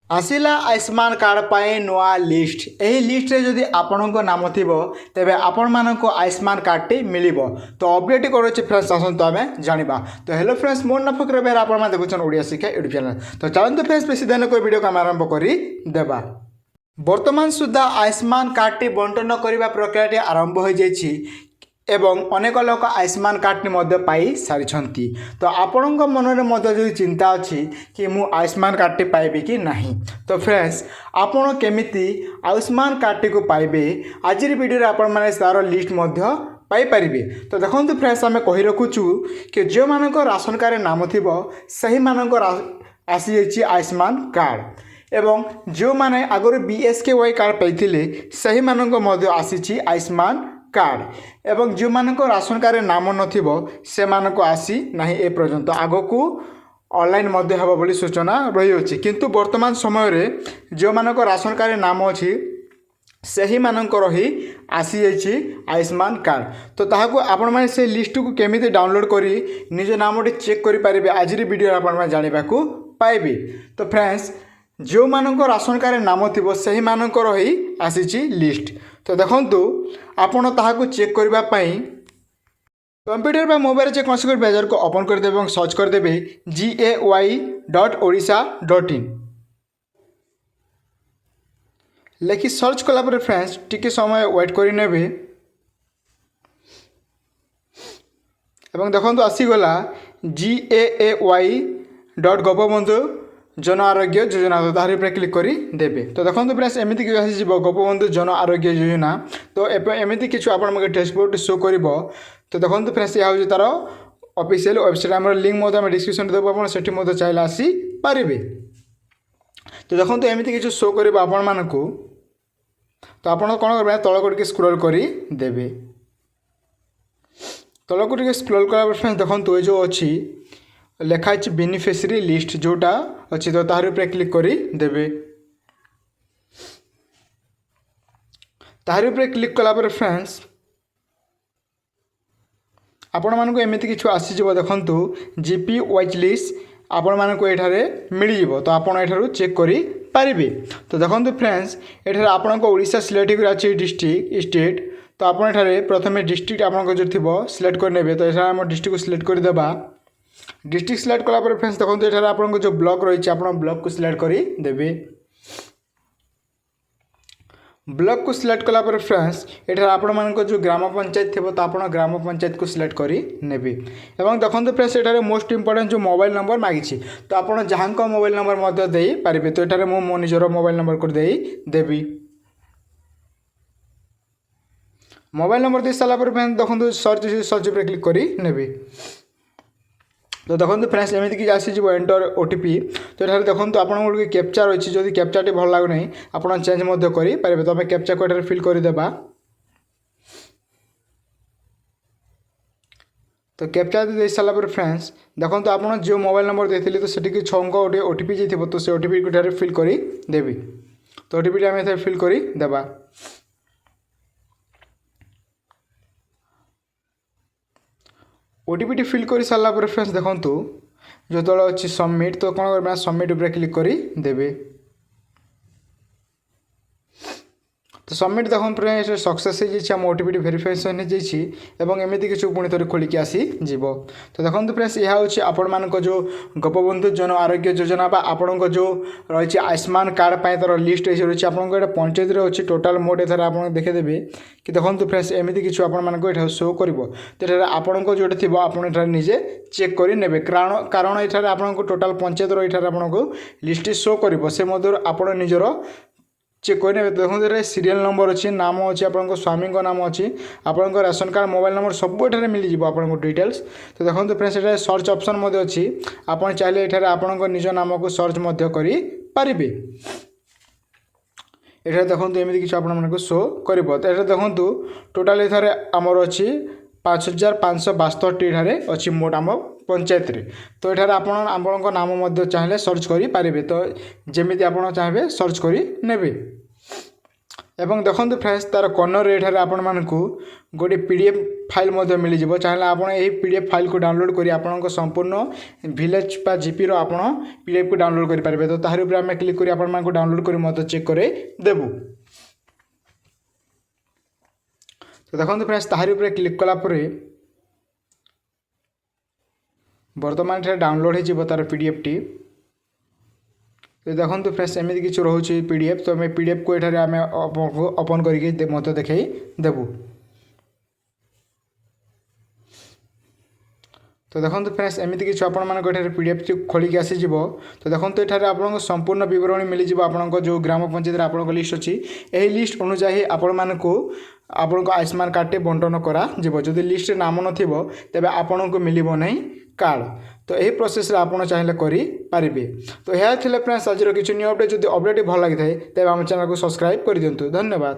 आसिला Ayushman card पाए नुआ list यही लिस्ट रे जदि आपणक नाम थिबो तेबे आपण मानक आयुष्मान कार्ड टी मिलिबो। तो अपडेट करूचे फ्रेंड्स आसंतु आमे जानिबा। तो हेलो फ्रेंड्स मोर ना फकर बेर आपण मा देखुछन ओडिया शिक्षा यूट्यूब चैनल। तो चलंतु फ्रेंड्स बेसी दिन को वीडियो काम आरंभ करी देबा। वर्तमान सुधा आयुष्मान कार्ड टी बंटन करने प्रक्रिया आरंभ हो जाइछि एवं अनेक लोक आयुष्मान कार्ड टी पाई सारी। तो आपण मन में जो चिंता अच्छी कि मु आयुष्मान कार्ड टी पाइबी कि नहीं, तो फ्रेंड्स आपण केमिति आयुष्मान कार्ड टी को पाइबे आज वीडियो आपण माने तार लिस्ट पाइपर। तो देखो फ्रेंड्स आम कही रखुचु कि जो मानक राशन कार्ड नाम थी सही मानक आसी जाइए आयुष्मान कार्ड एवं जो माने आगुरी BSKY कार्ड पाइथिले सही मानक आसी आयुष्मान कार्ड एवं जो मानक राशन कार्ड नाम नथिबो से मानक आसी नाही ए पर्यंत आगकू ऑनलाइन मध्य हेबो बोली सूचना रही अछि। किंतु वर्तमान समय रे जो मानक राशन कार्ड नाम अछि सही मानक रही आसी जाइछि आयुष्मान कार्ड। तो ताहाको आपण माने से लिस्ट को केमिति डाउनलोड करी निज नाम चेक करि पारिबे आज वीडियो आपण माने जानिबा को पाइबे। तो फ्रेंड्स जो मानक राशन कार्ड नाम थिबो सही मानक रही आसीछि लिस्ट। तो देखंतु आपण ताहाको चेक करबा पई कंप्यूटर बा मोबाइल जे कौन ब्राउजर को ओपन कर देबे और सर्च कर देबे gay.odisha.in लेखि सर्च कला पर फ्रेंड्स टिके समय वेट करि नेबे एवं देखंतु आसीगला GAAY.gopabandhu जन आरोग्य योजना। तो तार पर क्लिक करी देबे। तो देखो फ्रेंड्स एमती कि आसीब गोपबंधु जन आरोग्य योजना। तो एमती कि आप डैशबोर्ड शो कर। तो देखो फ्रेंड्स यह हूँ तार ऑफिशियल वेबसाइट आम लिंक डिस्क्रिप्शन देव आप चाहिए आसी पारे। तो देखो एमती कि शो कर आपण मानक। तो आप कौन करेंगे तल को स्क्रॉल कर देबे। तल को स्क्रॉल करा फ्रेंड्स देखो ये जो अच्छी लिखाई बेनिफिशियरी लिस्ट जोटा अच्छी। तो तार पर क्लिक करी देबे। तार पर क्लिक कला पर फ्रेंड्स आपण मानक एमती कि आसीज देखंतु GP वाइज लिस्ट आपण मानक एठारे मिल जिवो। तो आपण एठारु चेक करी पारिबे। तो देखंतु फ्रेंड्स एठारे आपण को ओडिशा सिलेक्ट करा अछि डिस्ट्रिक्ट स्टेट। तो आपण एठारे प्रथमे डिस्ट्रिक्ट आपण जो थिबो सिलेक्ट कर नेबे। तो एठारे हम डिस्ट्रिक्ट को सिलेक्ट कर देबा। डिस्ट्रिक्ट सिलेक्ट कला पर फ्रेंड्स देखो ये आपको जो ब्लॉक रही आप ब्लॉक को सिलेक्ट कर देबे। ब्लॉक को सिलेक्ट कला पर फ्रेंड्स एठार आपण मानक जो ग्राम पंचायत थी तो आप ग्राम पंचायत को सिलेक्ट कर नेबे। एवं देखो फ्रेंड्स एठार मोस्ट इंपोर्टेंट जो मोबाइल नंबर मांगी तो आप जहाँ मोबाइल नंबर दे पारे। तो एठार मो निजर मोबाइल नंबर कर देबी। मोबाइल नंबर दे सारा पर फ्रेंड्स देखो सर्च पर क्लिक कर नेबे। तो देखो फ्रेंड्स एमती कि आसीज एंटर OTP। तो ये देखो आपको कैप्चा रही जदि कैप्चाटी भल लगुना आप चेंज करेंगे। तो आम कैप्चा को ये फिल करदेबा। तो कैप्चा दे सारा पर फ्रेंड्स देखो आप जो मोबाइल नंबर देते तो सेठी 6 अंक गोटे OTP जाइए। तो से OTP को फिल कर देवी। तो OTP आम फिल कर देबा। OTP फिल कर सारा पर फ्रेंड्स देखो जो तल अच्छी सबमिट। तो कौन करना सबमिट उपर क्लिक कर देबे। तो सबमिट देखो फ्रेंड्स सक्सेस हो OTP वेरिफिकेशन हो एमती कि पुणी थे खोलिक आसी जीव। तो देखो फ्रेंड्स यह हूँ आपण मानक जो गोपबंधु जन आरोग्य योजना आपण जो रही आयुष्मान कार्ड पर तार लिस्ट रही आपको ये पंचायत अच्छी टोटाल मोड एथर आप देखीदेवे कि देखो फ्रेंड्स एमती कि आप शो कर। तो आपण को जो थी आप निजे चेक कर ने कारण ये आपको टोटाल पंचायत आपको लिस्ट शो कर से आप निजर चेक कर। देखो ये सीरियल नंबर अच्छी नाम अच्छी आपको स्वामी नाम अच्छी आपको राशन कार्ड मोबाइल नंबर सब ये मिल जाए आपको डिटेल्स। तो देखो फ्रेंड्स ये सर्च ऑप्शन अच्छी आप चाहिए ये आपको निज नाम को सर्च कर पारे। ये देखो एमती कि आपको शो कर। तो ये देखो टोटाल ये आमर अच्छी 5572 अच्छी मोट आम पंचायत रे। तो ये आपण नाम चाहिए सर्च कर पारे। तो जमी आप चाहिए सर्च कर नेबे। এবং দেখন্তু ফ্রেন্ডস তার কর্ଣ୍ଣର ଏଠାରେ ଆପଣମାନଙ୍କୁ ଗୋଟିଏ PDF ଫାଇଲ୍ ମଧ୍ୟ ମିଳିଯିବ। ଚାହିଁଲେ ଆପଣ ଏହି PDF ଫାଇଲ୍କୁ ଡାଉନଲୋଡ଼ କରି ଆପଣଙ୍କ ସମ୍ପୂର୍ଣ୍ଣ ଭିଲେଜ୍ ବା ଜିପିର ଆପଣ PDFକୁ ଡାଉନଲୋଡ଼ କରିପାରିବେ। ତ ତାହାରି ଉପରେ ଆମେ କ୍ଲିକ୍ କରି ଆପଣମାନଙ୍କୁ ଡାଉନଲୋଡ଼ କରି ମଧ୍ୟ ଚେକ୍ କରାଇ ଦେବୁ। ତ ଦେଖନ୍ତୁ ଫ୍ରେଣ୍ଡସ୍ ତାହାରି ଉପରେ କ୍ଲିକ୍ କଲା ପରେ ବର୍ତ୍ତମାନ ଏଠାରେ ଡାଉନଲୋଡ଼ ହୋଇଯିବ ତାର PDFଟି। तो देखो फ्रेंड्स एमती किसी रोचे PDF तो आम PDF को ये आम ओपन करके मत देखई देबू। तो देखो फ्रेंड्स एमती किसी आप PDF खोलिक आसीज। तो देखो ये आप संपूर्ण बरणी मिल जाव जो ग्राम पंचायत आप लिस्ट अच्छी यही लिस्ट अनुजाई आपण आयुष्मान कार्ड बंटन कर लिस्ट नाम नथिबो तेबे आपन को मिलिबो नहीं कार्ड। तो यही प्रोसेस आपड़ चाहिए करें। तो यह फ्रेंड्स आज किसी न्यू अपडेट जब अपडेट भल लगी है तेज आम चैनल को सब्सक्राइब कर दिंतु। धन्यवाद।